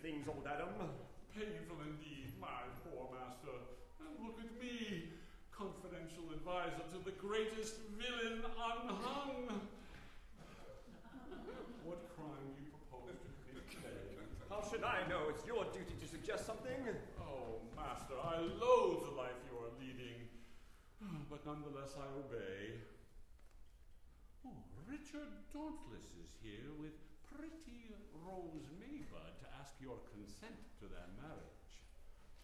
things, old Adam. Painful indeed, my poor master. And look at me, confidential advisor to the greatest villain unhung. What crime do you propose to commit today? How should I know? It's your duty to suggest something. Oh, master, I loathe the life you are leading, but nonetheless I obey. Oh, Richard Dauntless is here with pretty Rose Maybud to ask your consent to their marriage.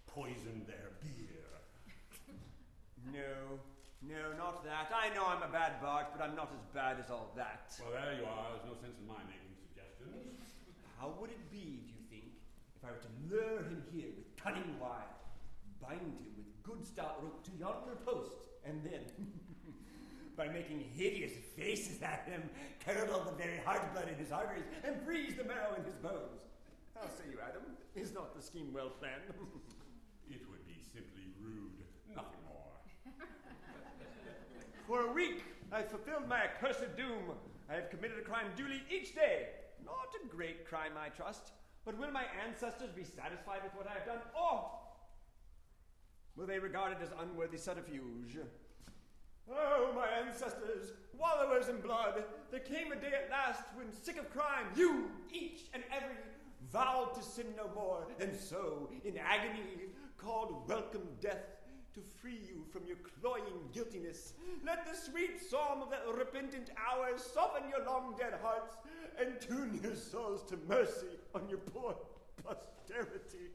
Poison their beer. No, not that. I know I'm a bad bard, but I'm not as bad as all that. Well, there you are. There's no sense in my making suggestions. How would it be, do you think, if I were to lure him here with cunning wile, bind him with good stout rope to yonder post, and then, by making hideous faces at him, curdle the very heart blood in his arteries and freeze the marrow in his bones? How say you, Adam? Is not the scheme well planned? It would be simply rude, nothing more. For a week, I've fulfilled my accursed doom. I have committed a crime duly each day. Not a great crime, I trust, but will my ancestors be satisfied with what I have done, or will they regard it as unworthy subterfuge? Oh, my ancestors, wallowers in blood, there came a day at last when, sick of crime, you, each and every, vowed to sin no more, and so, in agony, called welcome death to free you from your cloying guiltiness. Let the sweet psalm of that repentant hour soften your long dead hearts and tune your souls to mercy on your poor posterity.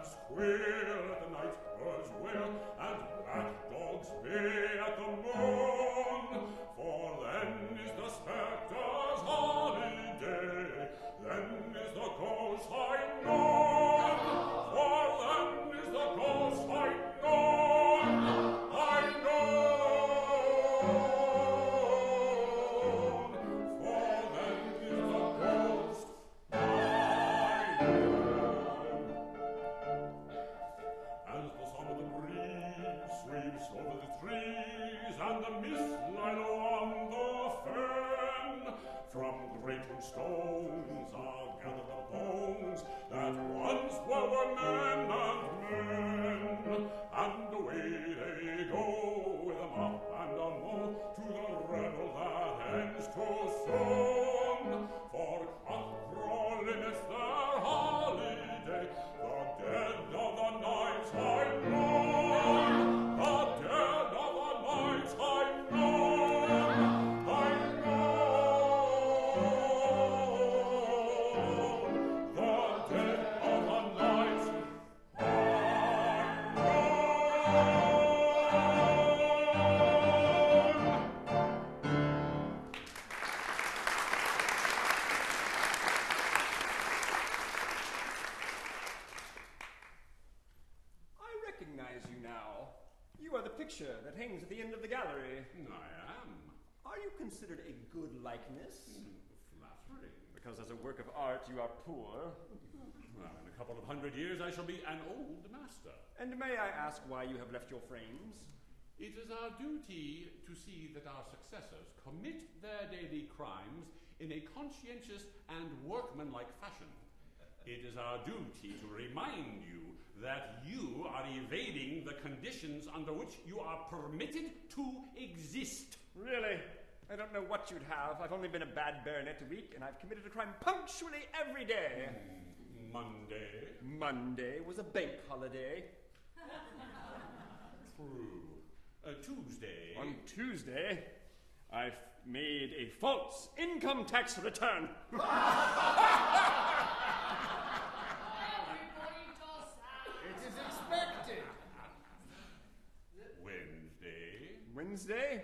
and squeal at the night bird's wail, and black dogs bay at the moon. For then is the spectre's holiday, then is the ghost high noon. For then is the ghost high noon, high noon. For then is the ghost high noon. As the sound of the breeze sweeps over the trees, and the mist lie low on the fen, from great stones are gathered the bones that once were men and men, and away they go with a mop and a mow to the revel that ends too soon. For cockcrow limits their holiday, the dead of the night's high noon, the dead of the night's high noon, high noon, the dead of the night's high noon. I recognize you now. You are the picture that hangs at the end of the gallery. I am. Are you considered a good likeness? Flattering. Because as a work of art you are poor. Well, in a couple of 100 years I shall be an old master. And may I ask why you have left your frames? It is our duty to see that our successors commit their daily crimes in a conscientious and workmanlike fashion. It is our duty to remind you that you are evading the conditions under which you are permitted to exist. Really? I don't know what you'd have. I've only been a bad baronet a week, and I've committed a crime punctually every day. Monday. Monday was a bank holiday. True. Tuesday. On Tuesday, I made a false income tax return. It is expected. Wednesday,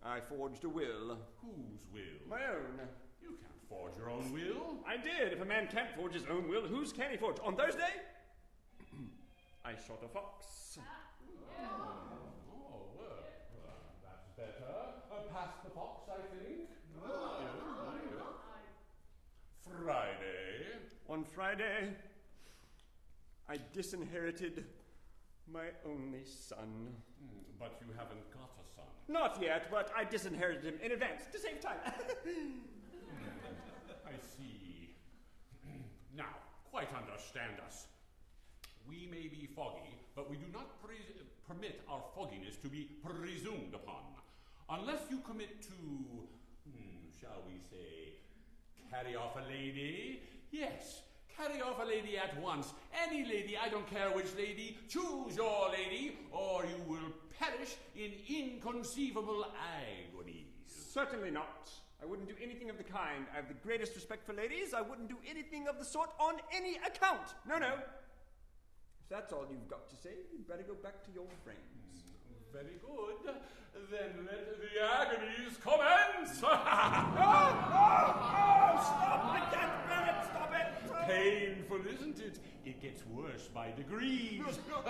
I forged a will. Whose will? My own. You can't forge your own will. I did. If a man can't forge his own will, whose can he forge? On Thursday, I shot a fox. Oh, well, that's better. Past the fox, I think. Friday. On Friday, I disinherited my only son. But you haven't got a son. Not yet, but I disinherited him in advance to save time. I see. Now, quite understand us. We may be foggy, but we do not permit our fogginess to be presumed upon. Unless you commit to, shall we say, carry off a lady? Yes, carry off a lady at once. Any lady, I don't care which lady. Choose your lady, or you will perish in inconceivable agonies. Certainly not. I wouldn't do anything of the kind. I have the greatest respect for ladies. I wouldn't do anything of the sort on any account. No. If that's all you've got to say, you'd better go back to your frames. Very good. Then let the agonies commence. Stop! I can't bear it! Stop it! Painful, isn't it? It gets worse by degrees. Stop!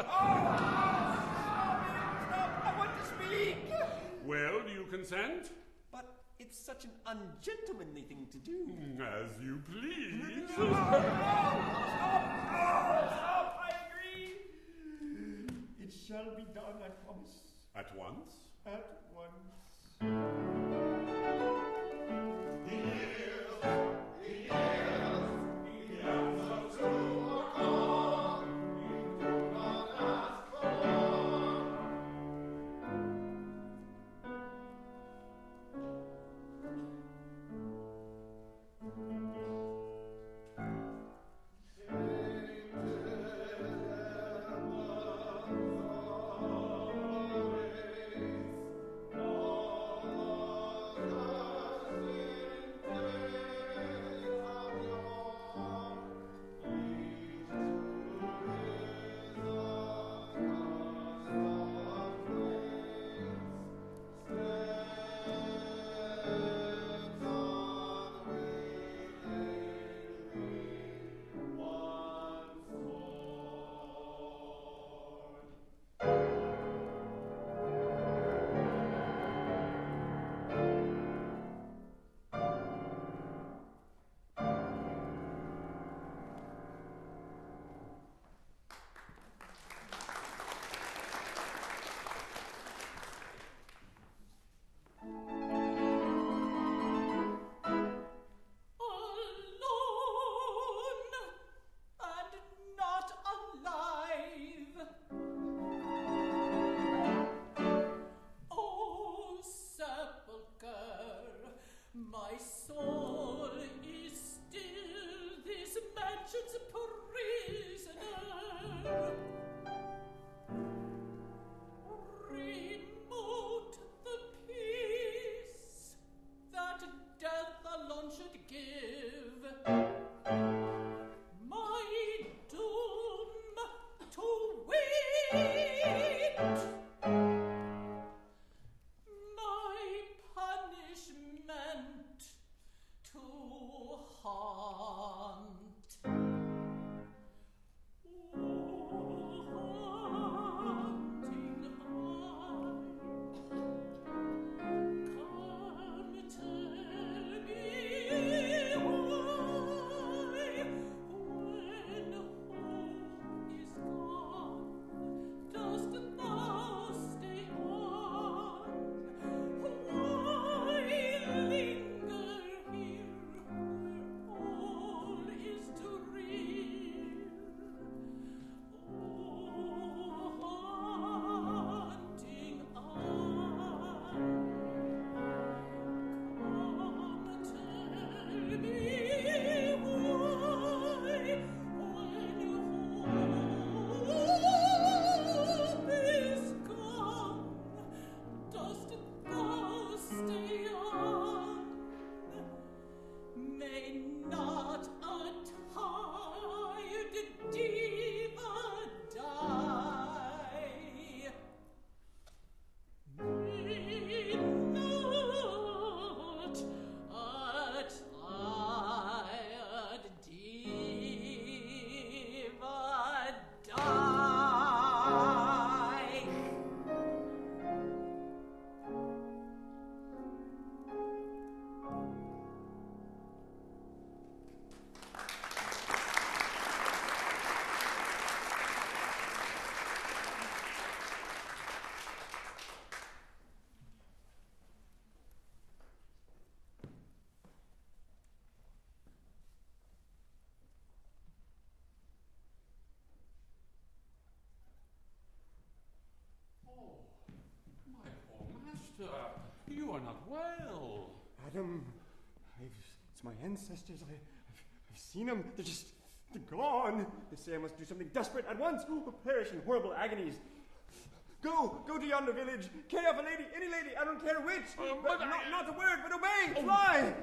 I want to speak! Well, do you consent? But it's such an ungentlemanly thing to do. As you please. Stop! I agree. It shall be done, I promise. At once? At once. soul is still this mansion's prisoner. Remote the peace that death alone should give. My doom to wait, my punishment to haunt. Haunting come tell me why, when hope is gone, dost thou stay on? Why linger here where all is to rear? Oh, haunting eye, come tell me why, when hope is gone, dost thou stay on? May not a tired diva die? May not a tired diva die? Oh, my poor master, you are not well. Adam, it's my ancestors. I've seen them. They're gone. They say I must do something desperate at once, or perish in horrible agonies. Go to yonder village. Carry off a lady, any lady, I don't care which. But not a word, but obey. Fly.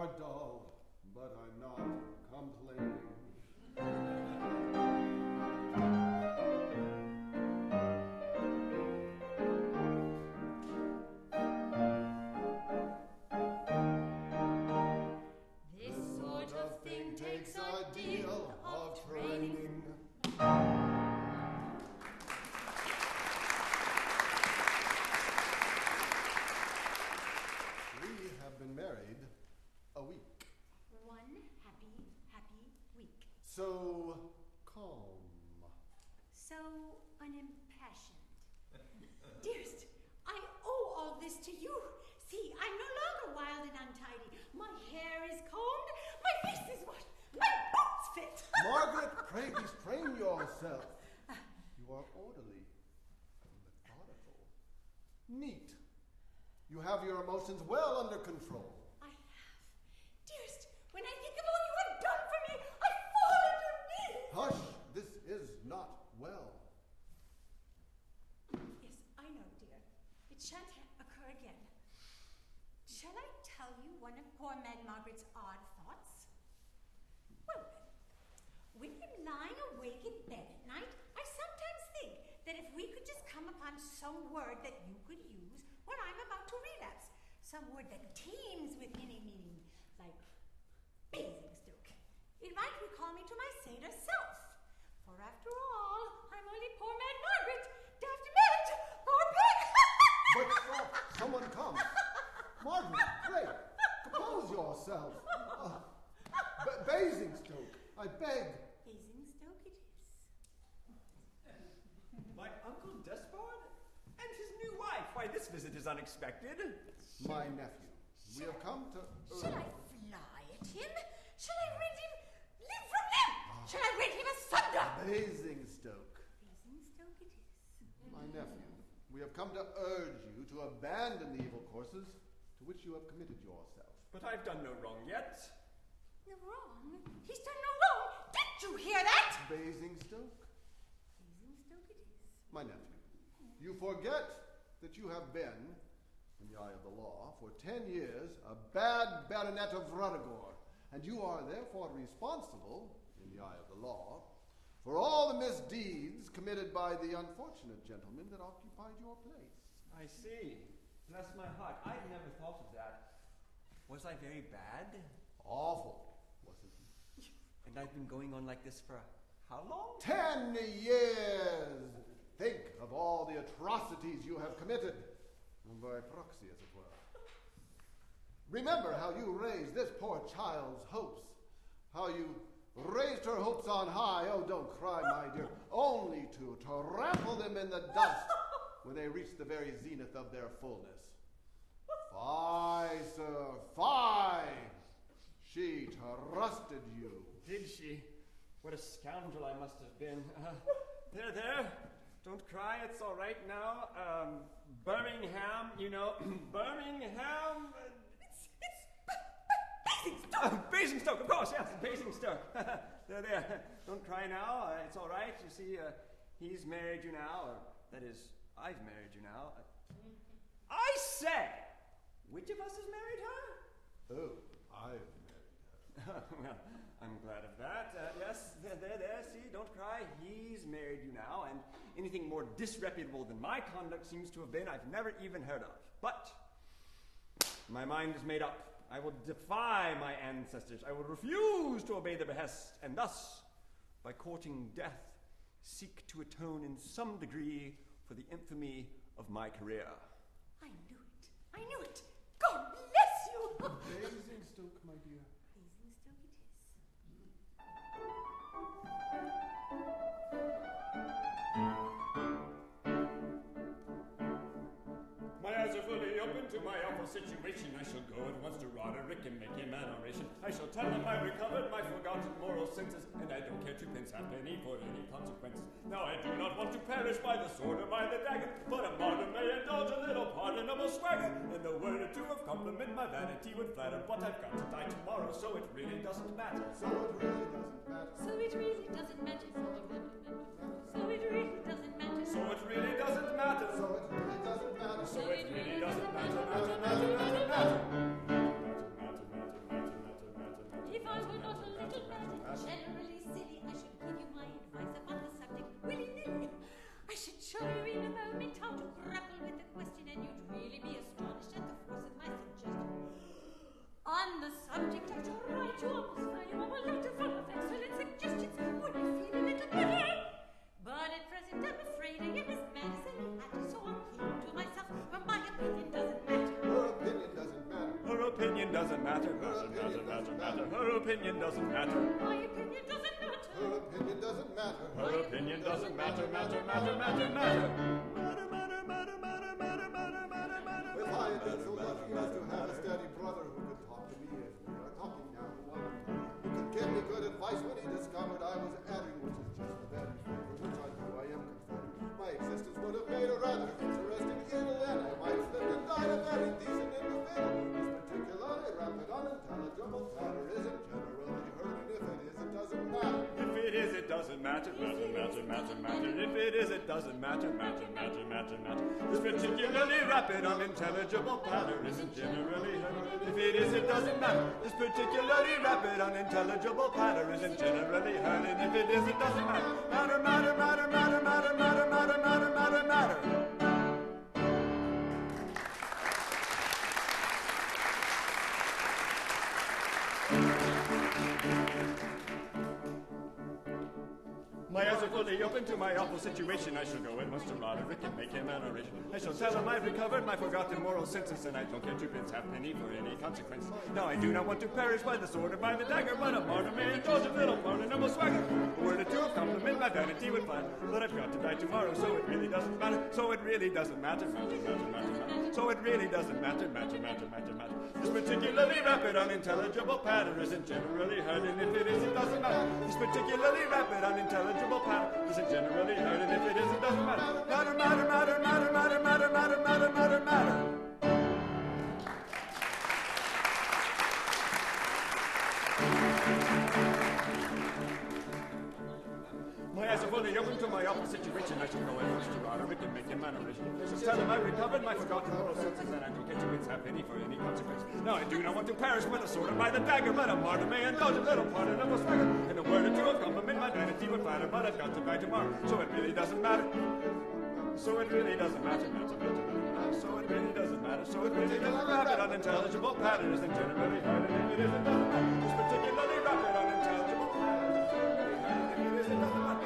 are dull, but I'm not complaining. This sort of thing takes a deal of training. We have been married a week. One happy, happy week. So calm. So unimpassioned. Dearest, I owe all this to you. See, I'm no longer wild and untidy. My hair is combed, my face is washed, my boots fit. Margaret, pray restrain yourself. You are orderly, methodical, neat. You have your emotions well under control. I have. Dearest, when I think of all you have done for me, I fall at your knees. Hush, this is not well. Yes, I know, dear. It shan't occur again. Shall I tell you one of poor Mad Margaret's odd thoughts? Well then, when I'm lying awake in bed at night, I sometimes think that if we could just come upon some word that you could use when I'm about to relapse, some word that teems with any meaning, like Basingstoke, it might recall me to my satyr self. For after all, I'm only poor Mad Margaret, daft mad, poor pig. But stop, someone comes. Margaret, pray, compose yourself. Basingstoke, I beg. Basingstoke it is. My Uncle Despard? And his new wife? Why, this visit is unexpected. My nephew. We have come to... Shall I fly at him? Shall I rend him limb from limb? Shall I rend him asunder? Basingstoke. Basingstoke it is. My nephew, we have come to urge you to abandon the evil courses to which you have committed yourself. But I've done no wrong yet. No wrong? He's done no wrong. Didn't you hear that? Basingstoke? Basingstoke it is. My nephew, you forget that you have been, in the eye of the law, for 10 years, a bad baronet of Ruddigore, and you are therefore responsible, in the eye of the law, for all the misdeeds committed by the unfortunate gentleman that occupied your place. I see. Bless my heart. I'd never thought of that. Was I very bad? Awful, wasn't he? And I've been going on like this for how long? 10 years! Think of all the atrocities you have committed, by proxy, as it were. Remember how you raised this poor child's hopes, how you raised her hopes on high. Oh, don't cry, my dear, only to trample them in the dust when they reach the very zenith of their fullness. Fie, sir, fie! She trusted you. Did she? What a scoundrel I must have been. There. Don't cry, it's all right now. Birmingham, you know. Birmingham. It's Basingstoke. Basingstoke, of course, yes, Basingstoke. There. Don't cry now. It's all right. You see, he's married you now. Or, that is, I've married you now. I say, which of us has married her? Oh, I've married her. Well, I'm glad of that. Yes, there, see, don't cry. He's married you now, and anything more disreputable than my conduct seems to have been, I've never even heard of. But my mind is made up. I will defy my ancestors. I will refuse to obey their behests, and thus, by courting death, seek to atone in some degree for the infamy of my career. I knew it. God bless you. Basingstoke, my dear. Basingstoke it is. My eyes are fully open to my awful situation. I shall go at once to Roderick and make him an oration. I shall tell him I've recovered my forgotten moral senses, and I don't care 2 pence halfpenny for any consequences. Now I do not want to perish by the sword or by the dagger, but a martyr may indulge a little pardonable swagger. And a word or two of compliment my vanity would flatter, but I've got to die tomorrow, so it really doesn't matter. So it really doesn't matter. So it really doesn't matter. So it really doesn't matter. So it really doesn't matter. So it really doesn't matter. So it really doesn't matter. doesn't matter. Her opinion doesn't matter. My opinion doesn't matter. Her opinion doesn't matter. Her opinion doesn't matter. If I had been so lucky as to have a steady brother who could talk to me as we are talking now, who could give me good advice when he discovered I was erring, which is just the very thing for which I know I am conferring, my existence would have made a rather interesting ill, and I might have lived and died a very decent individual. This particularly rapid, unintelligible chatter isn't generally heard, and if it is, it doesn't matter. If it is, it doesn't matter. If it is, it doesn't matter. This particularly rapid, unintelligible patter isn't generally heard. If it is, it doesn't matter. This particularly rapid, unintelligible patter isn't generally heard. And if it is, it doesn't matter. Matter. My eyes are fully open to my awful situation. I shall go at once to Roderick and make him an oration. I shall tell him I've recovered my forgotten moral senses, and I don't care 2 pence halfpenny for any consequence. Now I do not want to perish by the sword or by the dagger, but a martyr may indulge a little pardonable swagger. A word or two of compliment my vanity would find, but I've got to die tomorrow, so it really doesn't matter. So it really doesn't matter. So it really doesn't matter. This particularly rapid, unintelligible patter isn't generally heard, and if it is, it doesn't matter. This particularly rapid, unintelligible patter isn't generally heard, and if it is, it doesn't matter. Matter. My eyes are fully open to my awful situation. I shall go at once to Roderick and make him an oration. I shall tell him I recovered my forgotten moral senses, and I don't get 2 pence halfpenny for any consequence. Now I do not want to perish by the sword or by the dagger, but a martyr may indulge a little pardonable swagger. And a word or two of compliment my vanity would flatter, but I've got to die tomorrow, so it really doesn't matter. So it really doesn't matter. So it really doesn't matter. So it really doesn't matter. Unintelligible pattern isn't generally heard, and if it is, it doesn't matter. This particularly rapid, unintelligible pattern isn't generally heard, and if it is, it doesn't matter.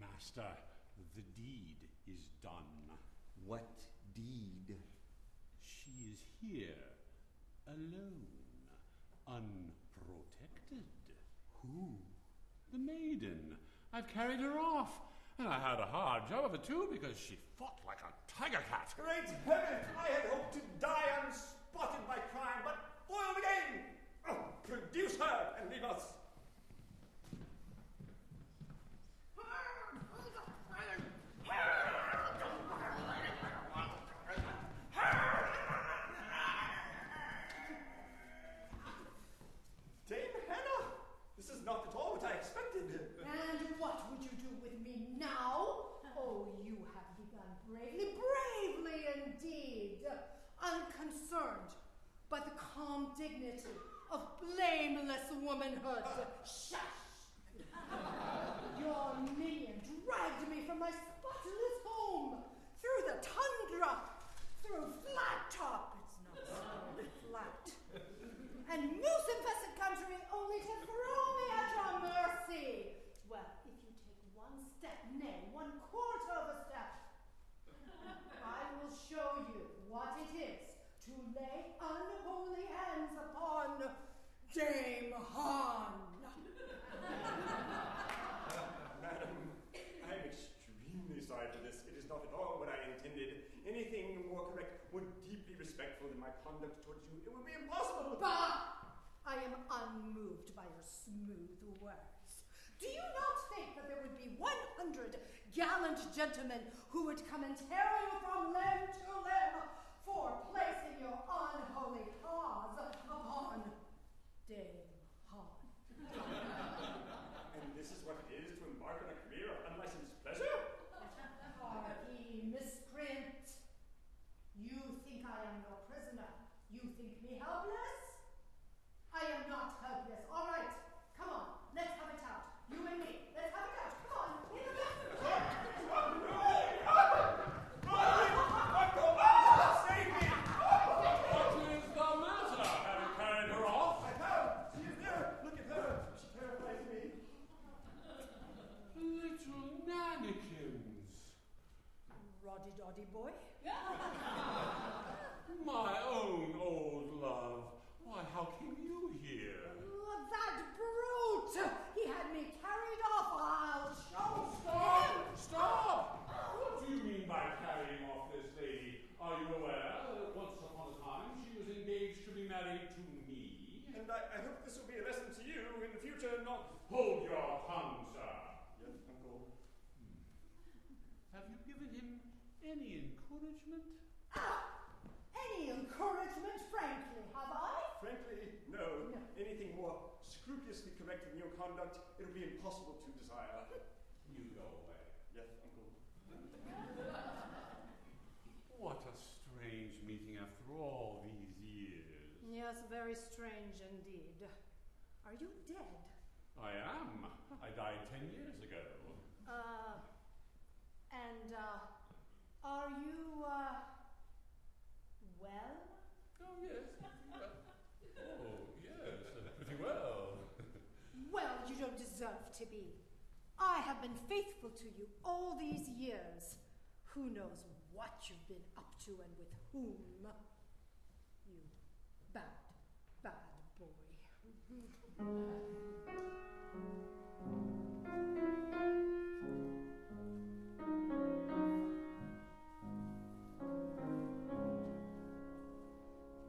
Master, the deed is done. What deed? She is here, alone, unprotected. Who? The maiden. I've carried her off, and I had a hard job of it too, because she fought like a tiger cat. Great heavens! I had hoped to die unspotted by crime, but foiled again! Oh, produce her and leave us! Dame Hannah! This is not at all what I expected. And what would you do with me now? Oh, you have begun bravely indeed. Unconcerned by the calm dignity of blameless womanhood. Shush! Your minion dragged me from my spotless home, through the tundra, through flat top. It's not so flat. And moose-infested country only to throw me at your mercy. Well, if you take one step, nay, 1/4 of a step, I will show you what it is to lay unholy hands upon Dame Hahn. Madam, I am extremely sorry for this. It is not at all what I intended. Anything more correct, more deeply respectful than my conduct towards you, it would be impossible. Bah! I am unmoved by your smooth words. Do you not think that there would be 100 gallant gentlemen who would come and tear you from limb to limb for placing your unholy paws upon Dame Hahn? And this is what it is to embark on a career of unlicensed pleasure? Hardy miscreant! You think I am your prisoner. You think me helpless? I am not helpless. All right, come on, let's have it out. You and me, let's have it out. Come on, in the back. My own old love. Why, how came you here? That brute! He had me carried off. I'll show Stop! Stop! What do you mean by carrying off this lady? Are you aware that once upon a time she was engaged to be married to me? And I hope this will be a lesson to you in the future, not... Hold your tongue, sir. Yes, Uncle. Have you given him any encouragement? Any encouragement, frankly, have I? Frankly, no. Anything more scrupulously correct in your conduct, it would be impossible to desire. You go away. Yes, Uncle. What a strange meeting after all these years. Yes, very strange indeed. Are you dead? I am. I died 10 years ago. Are you, well? Oh, yes. Oh, yes. Pretty well. Well, you don't deserve to be. I have been faithful to you all these years. Who knows what you've been up to and with whom? You bad, bad boy.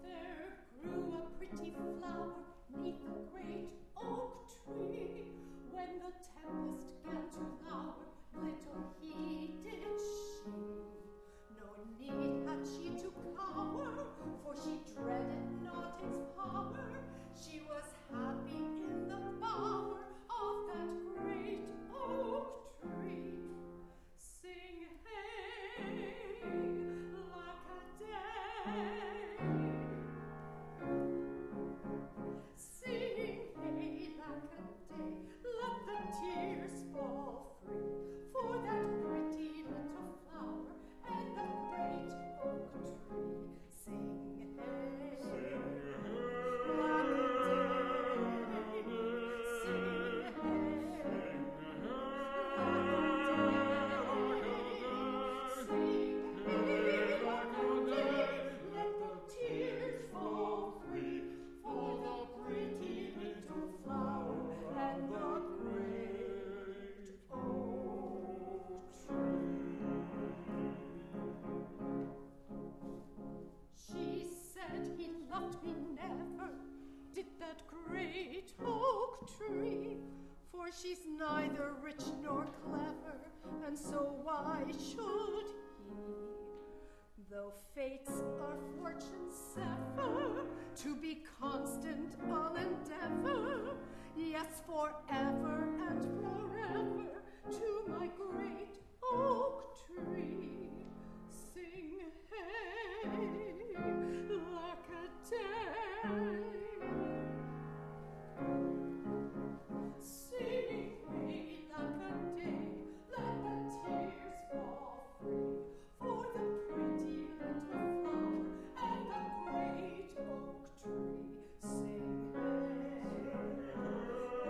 There grew a pretty flower 'neath a great oak tree. When the tempest 'gan to lour, little heeded she. No need had she to cower, for she dreaded not its power. She was happy in the bower of that great oak tree. Sing hey, lack a day. Sing hey, lack a day. Let the tears fall free for that pretty little flower and the great oak tree. Sing hey, lack a day. Sing hey, sing hey, lack a day. Let the tears fall free for the pretty little flower and the great oak tree. She said he loved me never, did that great oak tree. For she's neither rich nor clever, and so why should he? Though fates our fortunes sever, to be constant I'll endeavor, yes, forever and forever, to my great oak tree. Sing hey, lack a day. Sing hey, lack a day. Let the tears fall free for the pretty little flower and the great oak tree. Sing hey, lack a day.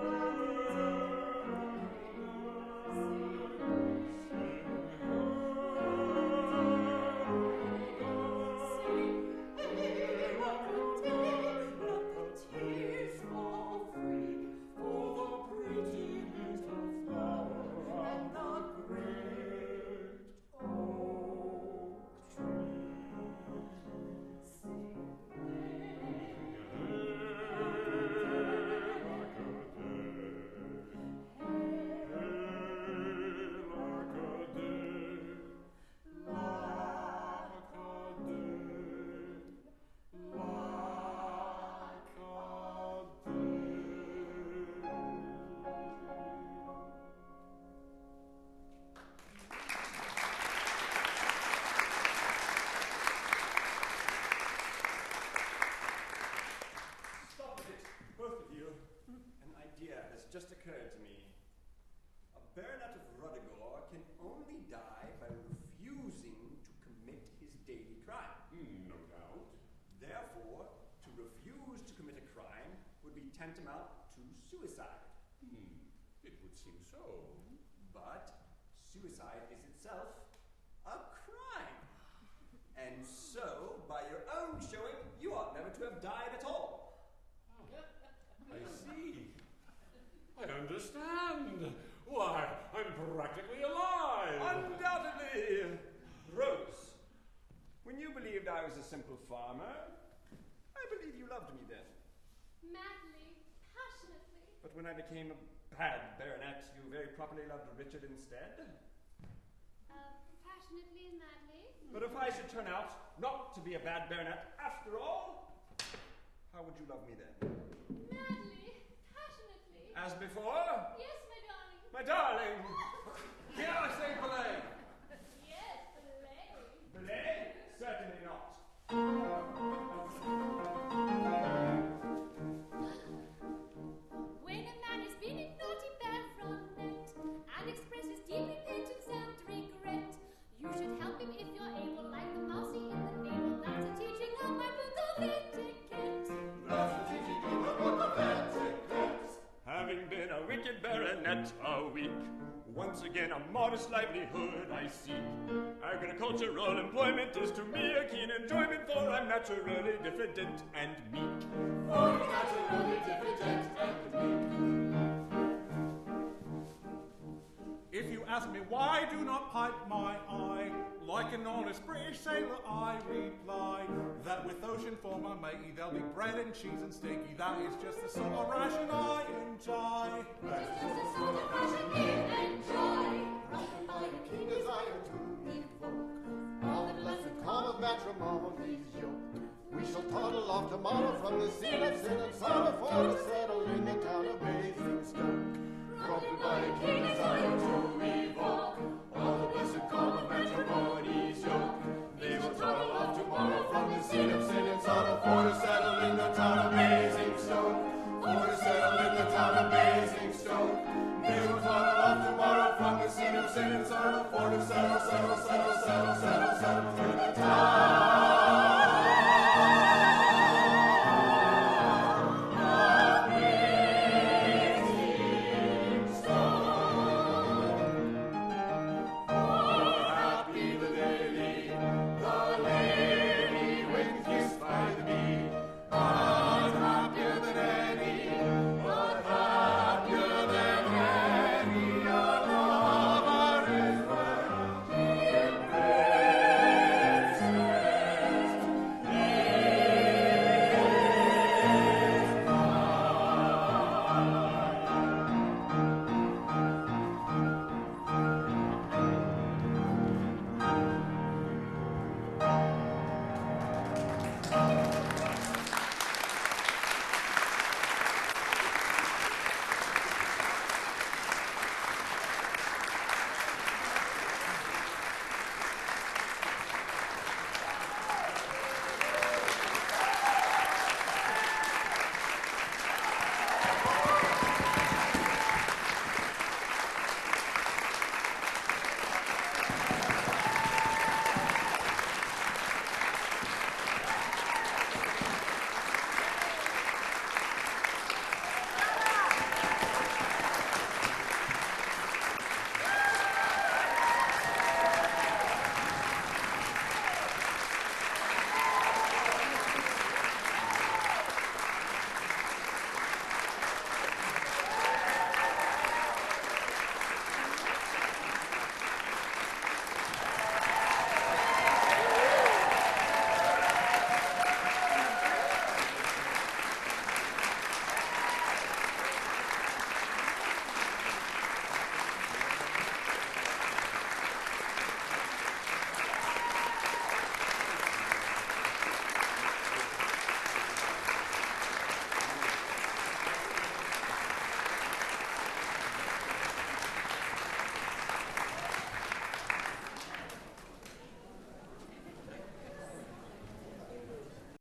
just occurred to me. A baronet of Ruddigore can only die by refusing to commit his daily crime. No doubt. Therefore, to refuse to commit a crime would be tantamount to suicide. It would seem so. But suicide is itself a crime. understand. Why, I'm practically alive. Undoubtedly. Rose, when you believed I was a simple farmer, I believe you loved me then. Madly, passionately. But when I became a bad baronet, you very properly loved Richard instead. Passionately and madly. But if I should turn out not to be a bad baronet after all, how would you love me then? Madly, passionately. As before? Yes, my darling. My darling! Here I say belay! Yes, belay. Belay? Certainly not. When a man has been a naughty baronet and expresses deep repentance and regret, you should help him if you're able, like the mousey in the navel. That's a teaching of my book of etiquette. That's the teaching in the book of etiquette. Having been a wicked baronet a week, once again a modest livelihood I seek. Agricultural employment is to me a keen enjoyment, for I'm naturally diffident and meek. For I'm naturally diffident and meek. If you ask me why do not pipe my eye, like an honest British sailor I reply, that with ocean for my matey there'll be bread and cheese and steaky. That is just the sort of ration I enjoy. That's just the sort of ration we enjoy. Rather by a keen desire to evoke all the blessed calm of matrimony's yoke. We shall toddle off tomorrow from the scene of sin and sorrow, for to settle in the town of Basingstoke. Prompted by a keen desire to